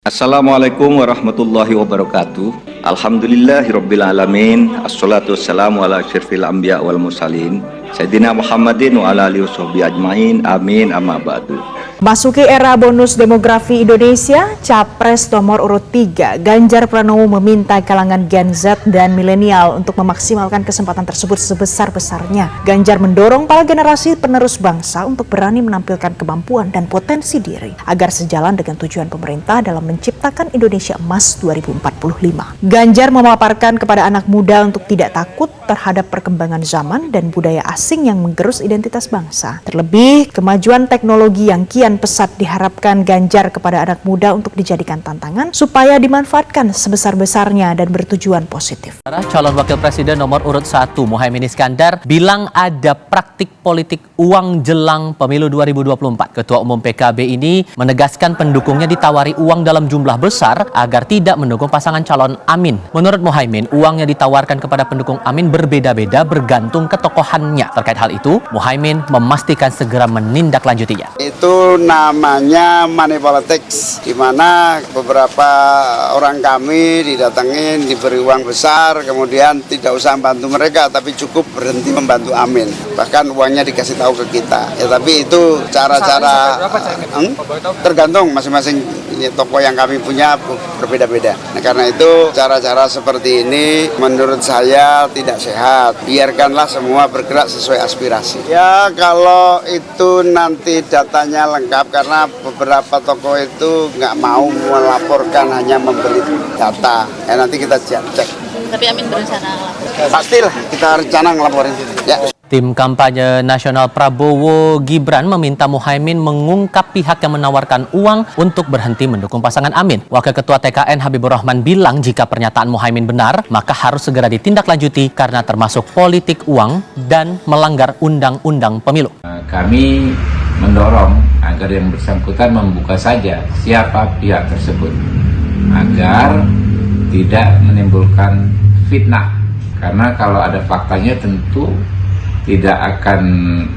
Assalamualaikum warahmatullahi wabarakatuh. Alhamdulillahirabbil alamin. Assalatu wassalamu ala asyrafil anbiya wal mursalin Sayyidina Muhammadin wa ala alihi washabihi ajmain. Amin amma ba'du. Masuki era bonus demografi Indonesia, Capres nomor urut 3 Ganjar Pranowo meminta kalangan Gen Z dan milenial untuk memaksimalkan kesempatan tersebut sebesar-besarnya. Ganjar mendorong para generasi penerus bangsa untuk berani menampilkan kemampuan dan potensi diri agar sejalan dengan tujuan pemerintah dalam menciptakan Indonesia Emas 2045. Ganjar memaparkan kepada anak muda untuk tidak takut terhadap perkembangan zaman dan budaya asing yang menggerus identitas bangsa. Terlebih, kemajuan teknologi yang kian pesat diharapkan Ganjar kepada anak muda untuk dijadikan tantangan supaya dimanfaatkan sebesar-besarnya dan bertujuan positif. Calon Wakil Presiden nomor urut 1 Muhaimin Iskandar bilang ada praktik politik uang jelang pemilu 2024. Ketua Umum PKB ini menegaskan pendukungnya ditawari uang dalam jumlah besar agar tidak mendukung pasangan calon Amin. Menurut Muhaimin, uang yang ditawarkan kepada pendukung Amin berbeda-beda bergantung ketokohannya. Terkait hal itu, Muhaimin memastikan segera menindaklanjutinya. Itu namanya money politics, di mana beberapa orang kami didatengin, diberi uang besar, kemudian tidak usah membantu mereka, tapi cukup berhenti membantu Amin. Bahkan uangnya dikasih tahu ke kita. Ya, tapi itu cara-cara tergantung masing-masing toko yang kami punya berbeda-beda. Nah, karena itu cara-cara seperti ini menurut saya tidak sehat. Biarkanlah semua bergerak sesuai aspirasi. Ya, kalau itu nanti datanya lengkap, karena beberapa toko itu nggak mau melaporkan, hanya membeli data. Ya, nanti kita cek. Tapi Amin berencana lapor? Pastilah kita rencana ngelaporin. Ya. Tim kampanye nasional Prabowo Gibran meminta Muhaimin mengungkap pihak yang menawarkan uang untuk berhenti mendukung pasangan Amin. Wakil Ketua TKN Habibur Rahman bilang jika pernyataan Muhaimin benar, maka harus segera ditindaklanjuti karena termasuk politik uang dan melanggar undang-undang pemilu. Kami mendorong agar yang bersangkutan membuka saja siapa pihak tersebut agar tidak menimbulkan fitnah, karena kalau ada faktanya tentu tidak akan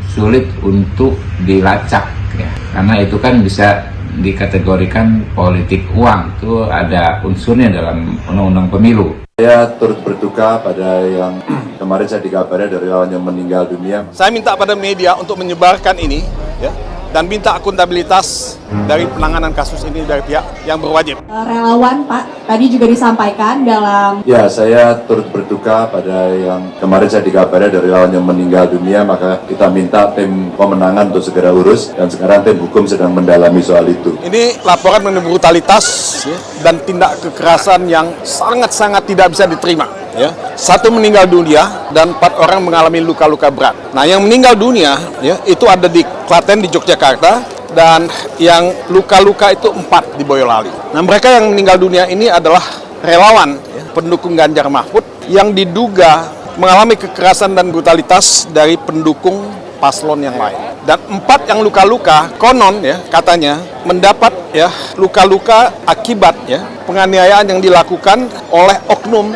sulit untuk dilacak ya. Karena itu kan bisa dikategorikan politik uang, itu ada unsurnya dalam undang-undang pemilu. Saya turut berduka pada yang kemarin saya dikabari dari lawan yang meninggal dunia. Saya minta pada media untuk menyebarkan ini ya, dan minta akuntabilitas dari penanganan kasus ini dari pihak yang berwajib. Relawan Pak, tadi juga disampaikan dalam... Ya, saya turut berduka pada yang kemarin saya dikabari dari lawan yang meninggal dunia, maka kita minta tim pemenangan untuk segera urus, dan sekarang tim hukum sedang mendalami soal itu. Ini laporan mengenai brutalitas ya, dan tindak kekerasan yang sangat-sangat tidak bisa diterima. Ya. 1 meninggal dunia dan 4 orang mengalami luka-luka berat. Nah, yang meninggal dunia ya, itu ada di Klaten, di Yogyakarta, dan yang luka-luka itu 4 di Boyolali. Nah, mereka yang meninggal dunia ini adalah relawan ya, pendukung Ganjar Mahfud yang diduga mengalami kekerasan dan brutalitas dari pendukung paslon yang lain. Dan 4 yang luka-luka konon ya katanya mendapat ya luka-luka akibat ya penganiayaan yang dilakukan oleh oknum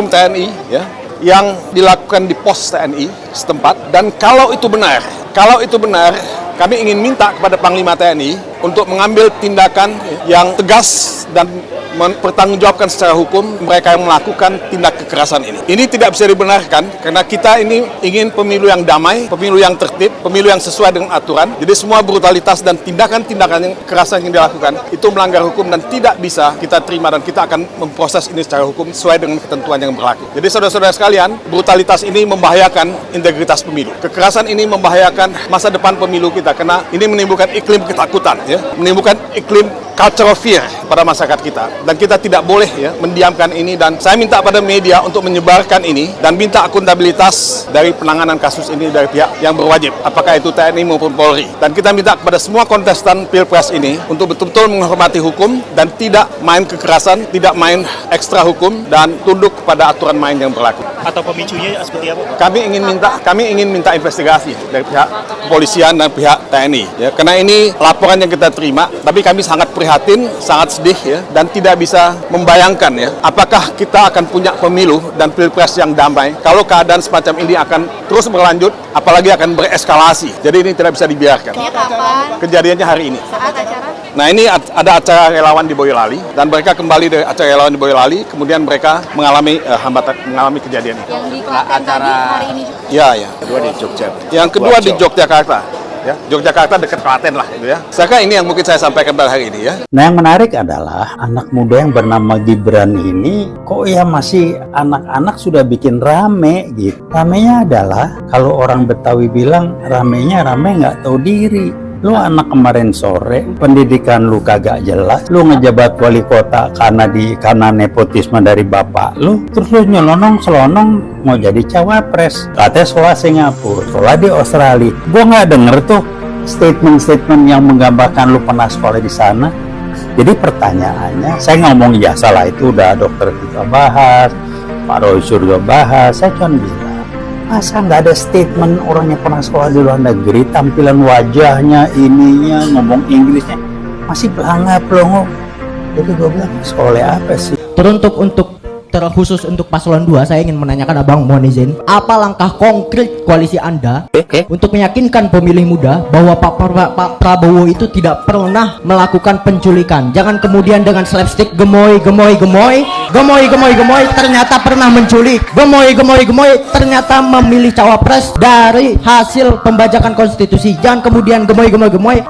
TNI ya, yang dilakukan di pos TNI setempat. Dan kalau itu benar, kami ingin minta kepada Panglima TNI untuk mengambil tindakan yang tegas dan mempertanggungjawabkan secara hukum mereka yang melakukan tindak kekerasan ini. Ini tidak bisa dibenarkan karena kita ini ingin pemilu yang damai, pemilu yang tertib, pemilu yang sesuai dengan aturan. Jadi semua brutalitas dan tindakan-tindakan yang kekerasan yang dilakukan itu melanggar hukum dan tidak bisa kita terima, dan kita akan memproses ini secara hukum sesuai dengan ketentuan yang berlaku. Jadi saudara-saudara sekalian, brutalitas ini membahayakan integritas pemilu. Kekerasan ini membahayakan masa depan pemilu kita karena ini menimbulkan iklim ketakutan ya, menimbulkan iklim culture of fear pada masyarakat kita, dan kita tidak boleh ya mendiamkan ini. Dan saya minta pada media untuk menyebarkan ini dan minta akuntabilitas dari penanganan kasus ini dari pihak yang berwajib, apakah itu TNI maupun Polri. Dan kita minta kepada semua kontestan Pilpres ini untuk betul-betul menghormati hukum dan tidak main kekerasan, tidak main ekstra hukum, dan tunduk kepada aturan main yang berlaku. Atau pemicunya seperti apa? Kami ingin minta investigasi dari pihak kepolisian dan pihak TNI ya, karena ini laporan yang kita terima, tapi kami sangat prihatin, sangat sedih ya, dan tidak bisa membayangkan ya apakah kita akan punya pemilu dan pilpres yang damai kalau keadaan semacam ini akan terus berlanjut, apalagi akan bereskalasi. Jadi ini tidak bisa dibiarkan. Kapan? Kejadiannya hari ini. Saat acara? Nah ini ada acara relawan di Boyolali dan mereka kembali dari acara relawan di Boyolali, kemudian mereka mengalami hambatan, mengalami kejadian ini. Yang di Klaten tadi hari ini juga. Iya. Kedua di Jogja. Yang kedua di Yogyakarta. Ya, Yogyakarta dekat Klaten lah gitu ya. Saya ini yang mungkin saya sampaikan pada hari ini ya. Nah yang menarik adalah anak muda yang bernama Gibran ini kok ya masih anak-anak sudah bikin rame gitu. Ramenya adalah kalau orang Betawi bilang ramenya rame nggak tahu diri. Lu anak kemarin sore, pendidikan lu kagak jelas, lu ngejabat wali kota karena nepotisme dari bapak lu, terus lu nyelonong selonong mau jadi cawapres, katanya sekolah Singapura, sekolah di Australia. Gua nggak denger tuh statement-statement yang menggambarkan lu pernah sekolah di sana. Jadi pertanyaannya, saya ngomong ya salah itu udah dokter juga bahas, Pak Roy juga bahas, saya cuma bilang, masa nggak ada statement orang yang pernah sekolah di luar negeri, tampilan wajahnya, ininya, ngomong Inggrisnya, masih pelongo. Jadi gue bilang, sekolah apa sih? Teruntuk terkhusus untuk paslon 2, saya ingin menanyakan Abang, mohon izin, apa langkah konkret koalisi Anda untuk meyakinkan pemilih muda bahwa Pak Prabowo itu tidak pernah melakukan penculikan? Jangan kemudian dengan slapstick gemoy ternyata pernah menculik, gemoy ternyata memilih cawapres dari hasil pembajakan konstitusi. Jangan kemudian gemoy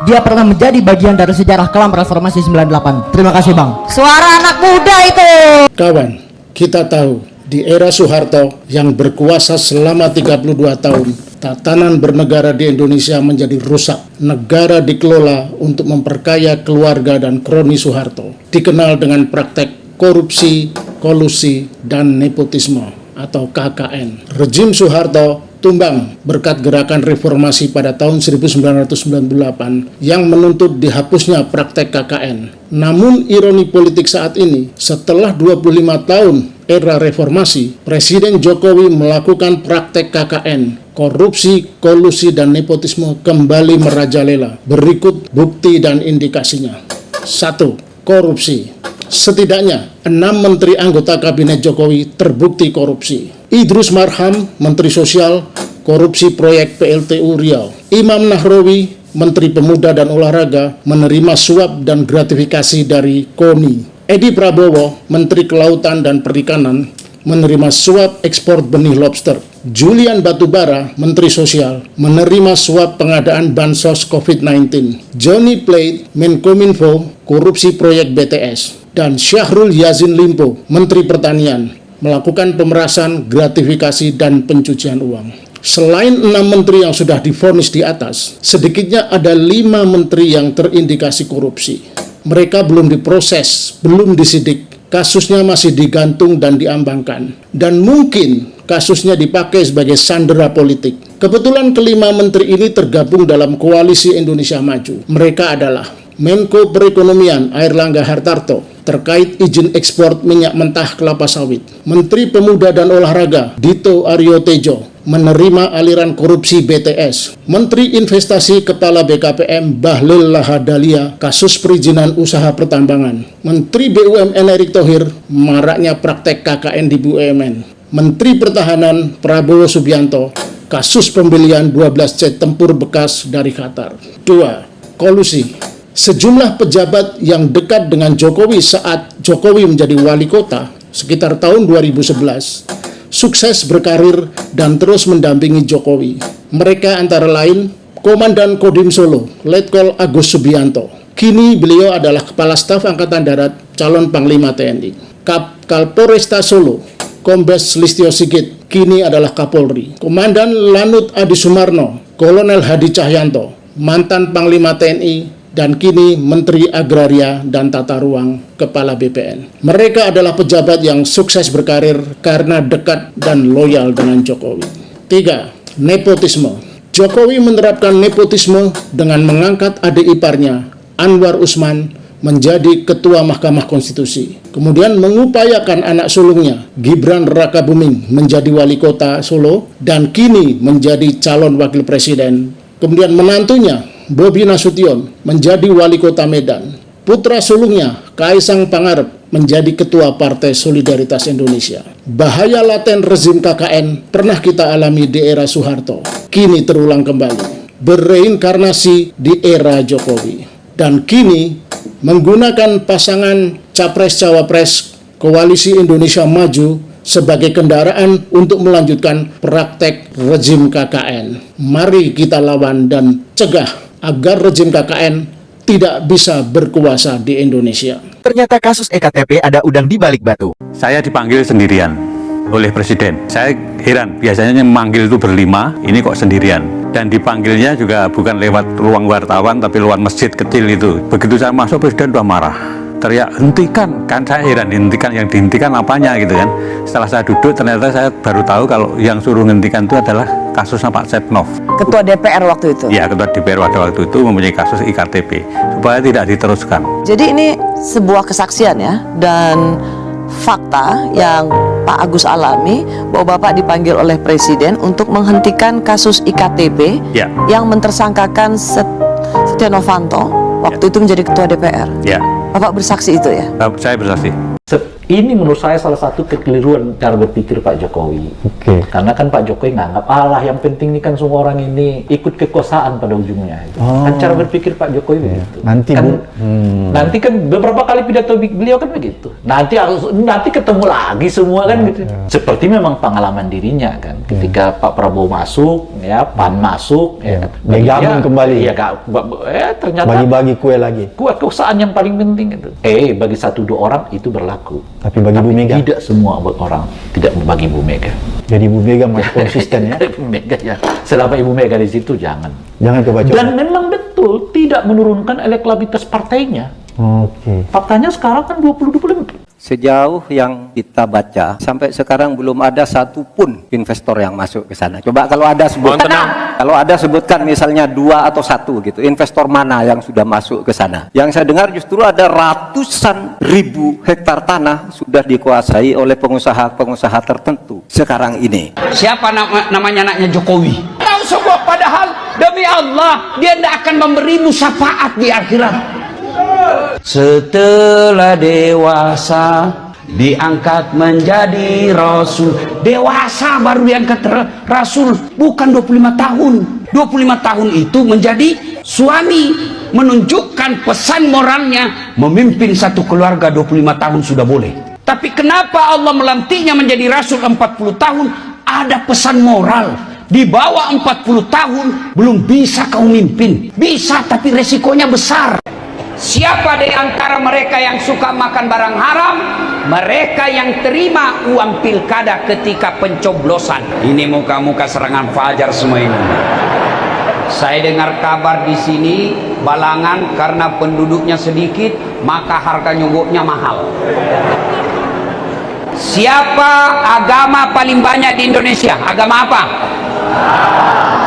dia pernah menjadi bagian dari sejarah kelam reformasi 98. Terima kasih Bang. Suara anak muda itu. Kawan, kita tahu di era Soeharto yang berkuasa selama 32 tahun, tatanan bernegara di Indonesia menjadi rusak. Negara dikelola untuk memperkaya keluarga dan kroni Soeharto. Dikenal dengan praktek korupsi, kolusi, dan nepotisme atau KKN. Rejim Soeharto tumbang berkat gerakan reformasi pada tahun 1998 yang menuntut dihapusnya praktek KKN. Namun ironi politik saat ini, setelah 25 tahun era reformasi, Presiden Jokowi melakukan praktek KKN. Korupsi, kolusi, dan nepotisme kembali merajalela. Berikut bukti dan indikasinya. 1. Korupsi. Setidaknya 6 menteri anggota kabinet Jokowi terbukti korupsi. Idrus Marham, Menteri Sosial, korupsi proyek PLTU Riau. Imam Nahrawi, Menteri Pemuda dan Olahraga, menerima suap dan gratifikasi dari KONI. Edi Prabowo, Menteri Kelautan dan Perikanan, menerima suap ekspor benih lobster. Julian Batubara, Menteri Sosial, menerima suap pengadaan bansos COVID-19. Johnny Plate, Menkominfo, korupsi proyek BTS. Dan Syahrul Yassin Limpo, Menteri Pertanian, melakukan pemerasan, gratifikasi, dan pencucian uang. Selain 6 menteri yang sudah divonis di atas, sedikitnya ada 5 menteri yang terindikasi korupsi. Mereka belum diproses, belum disidik. Kasusnya masih digantung dan diambangkan. Dan mungkin kasusnya dipakai sebagai sandera politik. Kebetulan kelima menteri ini tergabung dalam Koalisi Indonesia Maju. Mereka adalah Menko Perekonomian Airlangga Hartarto terkait izin ekspor minyak mentah kelapa sawit. Menteri Pemuda dan Olahraga Dito Aryo Tejo menerima aliran korupsi BTS. Menteri Investasi Kepala BKPM Bahlil Lahadalia kasus perizinan usaha pertambangan. Menteri BUMN Erick Thohir maraknya praktek KKN di BUMN. Menteri Pertahanan Prabowo Subianto kasus pembelian 12 jet tempur bekas dari Qatar. 2. Kolusi. Sejumlah pejabat yang dekat dengan Jokowi saat Jokowi menjadi wali kota sekitar tahun 2011 sukses berkarir dan terus mendampingi Jokowi. Mereka antara lain Komandan Kodim Solo, Letkol Agus Subianto. Kini beliau adalah Kepala Staf Angkatan Darat, calon Panglima TNI. Kapolresta Solo, Kombes Listio Sigit, kini adalah Kapolri. Komandan Lanut Adi Sumarno, Kolonel Hadi Cahyanto, mantan Panglima TNI, dan kini Menteri Agraria dan Tata Ruang, Kepala BPN. Mereka adalah pejabat yang sukses berkarir karena dekat dan loyal dengan Jokowi. 3. Nepotisme. Jokowi menerapkan nepotisme dengan mengangkat adik iparnya, Anwar Usman, menjadi Ketua Mahkamah Konstitusi. Kemudian mengupayakan anak sulungnya, Gibran Rakabuming, menjadi wali kota Solo, dan kini menjadi calon wakil presiden. Kemudian menantunya, Bobi Nasution, menjadi wali kota Medan. Putra sulungnya, Kaisang Pangarep, menjadi ketua Partai Solidaritas Indonesia. Bahaya laten rezim KKN pernah kita alami di era Soeharto, kini terulang kembali. Bereinkarnasi di era Jokowi. Dan kini menggunakan pasangan Capres-Cawapres Koalisi Indonesia Maju sebagai kendaraan untuk melanjutkan praktek rezim KKN. Mari kita lawan dan cegah agar rezim KKN tidak bisa berkuasa di Indonesia. Ternyata kasus EKTP ada udang di balik batu. Saya dipanggil sendirian oleh Presiden. Saya heran, biasanya memanggil itu berlima, ini kok sendirian. Dan dipanggilnya juga bukan lewat ruang wartawan, tapi lewat masjid kecil itu. Begitu saya masuk, Presiden udah marah. Teriak, hentikan. Kan saya heran, dihentikan, yang dihentikan apanya gitu kan. Setelah saya duduk, ternyata saya baru tahu kalau yang suruh hentikan itu adalah kasusnya Pak Setnov. Ketua DPR waktu itu? Ya, Ketua DPR waktu itu mempunyai kasus IKTP, supaya tidak diteruskan. Jadi ini sebuah kesaksian ya, dan fakta yang Pak Agus alami, bahwa Bapak dipanggil oleh Presiden untuk menghentikan kasus IKTP yang mentersangkakan Setia Novanto waktu itu menjadi Ketua DPR. Ya. Bapak bersaksi itu ya? Saya bersaksi. Ini menurut saya salah satu kekeliruan cara berpikir Pak Jokowi. Karena kan Pak Jokowi nganggap, alah yang penting ini kan semua orang ini ikut kekuasaan pada ujungnya. Kan cara berpikir Pak Jokowi begitu. Nanti kan beberapa kali pidato beliau kan begitu. Nanti ketemu lagi semua kan gitu. Seperti memang pengalaman dirinya kan. Ketika Pak Prabowo masuk, ya PAN masuk, Digabung kembali. Ternyata Bagi-bagi kue lagi. Kekuasaan yang paling penting itu. Bagi 1-2 orang itu berlaku. Tapi bagi Bu Mega tidak semua orang tidak bagi Bu Mega. Jadi Bu Mega masih konsisten ya. Bu Mega ya. Selama Ibu Mega di situ jangan coba-coba. Dan memang betul tidak menurunkan elektabilitas partainya. Faktanya sekarang kan 20-25. Sejauh yang kita baca, sampai sekarang belum ada satupun investor yang masuk ke sana. Coba kalau ada sebutkan misalnya 2 atau 1 gitu, investor mana yang sudah masuk ke sana. Yang saya dengar justru ada ratusan ribu hektar tanah sudah dikuasai oleh pengusaha-pengusaha tertentu sekarang ini. Siapa namanya anaknya Jokowi? Tahu semua, padahal demi Allah dia tidak akan memberimu syafaat di akhirat. Setelah dewasa diangkat menjadi rasul. Dewasa baru diangkat rasul, bukan 25 tahun. 25 tahun itu menjadi suami, menunjukkan pesan moralnya. Memimpin satu keluarga 25 tahun sudah boleh. Tapi kenapa Allah melantiknya menjadi rasul 40 tahun? Ada pesan moral. Di bawah 40 tahun belum bisa kau mimpin. Bisa, tapi resikonya besar. Siapa di antara mereka yang suka makan barang haram? Mereka yang terima uang pilkada ketika pencoblosan. Ini muka-muka serangan fajar semua ini. Saya dengar kabar di sini Balangan karena penduduknya sedikit, maka harga nyogoknya mahal. Siapa agama paling banyak di Indonesia? Agama apa?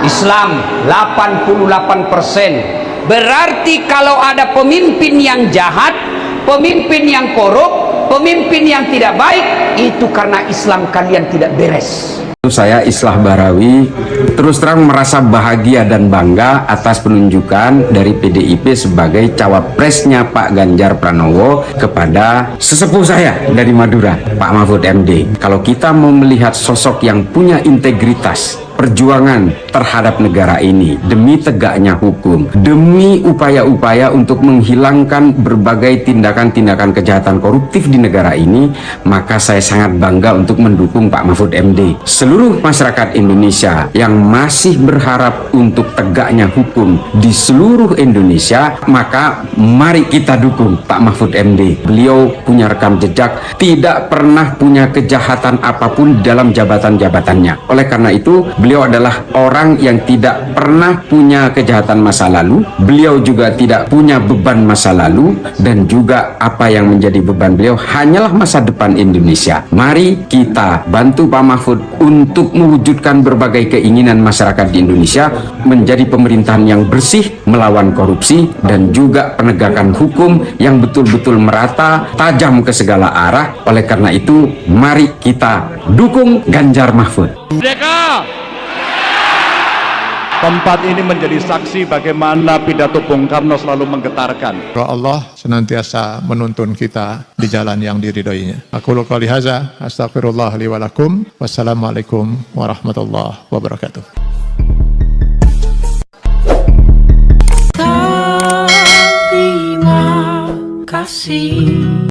Islam, 88%. Berarti kalau ada pemimpin yang jahat, pemimpin yang korup, pemimpin yang tidak baik, itu karena Islam kalian tidak beres. Saya Islah Barawi terus terang merasa bahagia dan bangga atas penunjukan dari PDIP sebagai cawapresnya Pak Ganjar Pranowo kepada sesepuh saya dari Madura, Pak Mahfud MD. Kalau kita mau melihat sosok yang punya integritas, perjuangan terhadap negara ini demi tegaknya hukum, demi upaya-upaya untuk menghilangkan berbagai tindakan-tindakan kejahatan koruptif di negara ini, maka saya sangat bangga untuk mendukung Pak Mahfud MD. Seluruh masyarakat Indonesia yang masih berharap untuk tegaknya hukum di seluruh Indonesia, maka mari kita dukung Pak Mahfud MD. Beliau punya rekam jejak, tidak pernah punya kejahatan apapun dalam jabatan-jabatannya. Oleh karena itu, beliau adalah orang yang tidak pernah punya kejahatan masa lalu. Beliau juga tidak punya beban masa lalu, dan juga apa yang menjadi beban beliau hanyalah masa depan Indonesia. Mari kita bantu Pak Mahfud untuk mewujudkan berbagai keinginan masyarakat di Indonesia menjadi pemerintahan yang bersih, melawan korupsi, dan juga penegakan hukum yang betul-betul merata, tajam ke segala arah. Oleh karena itu, mari kita dukung Ganjar Mahfud. Merdeka! Tempat ini menjadi saksi bagaimana pidato Bung Karno selalu menggetarkan. Allah senantiasa menuntun kita di jalan yang diridhoinya. Aku qouli hadza, astaghfirullah li wa lakum. Wassalamualaikum warahmatullahi wabarakatuh. Terima kasih.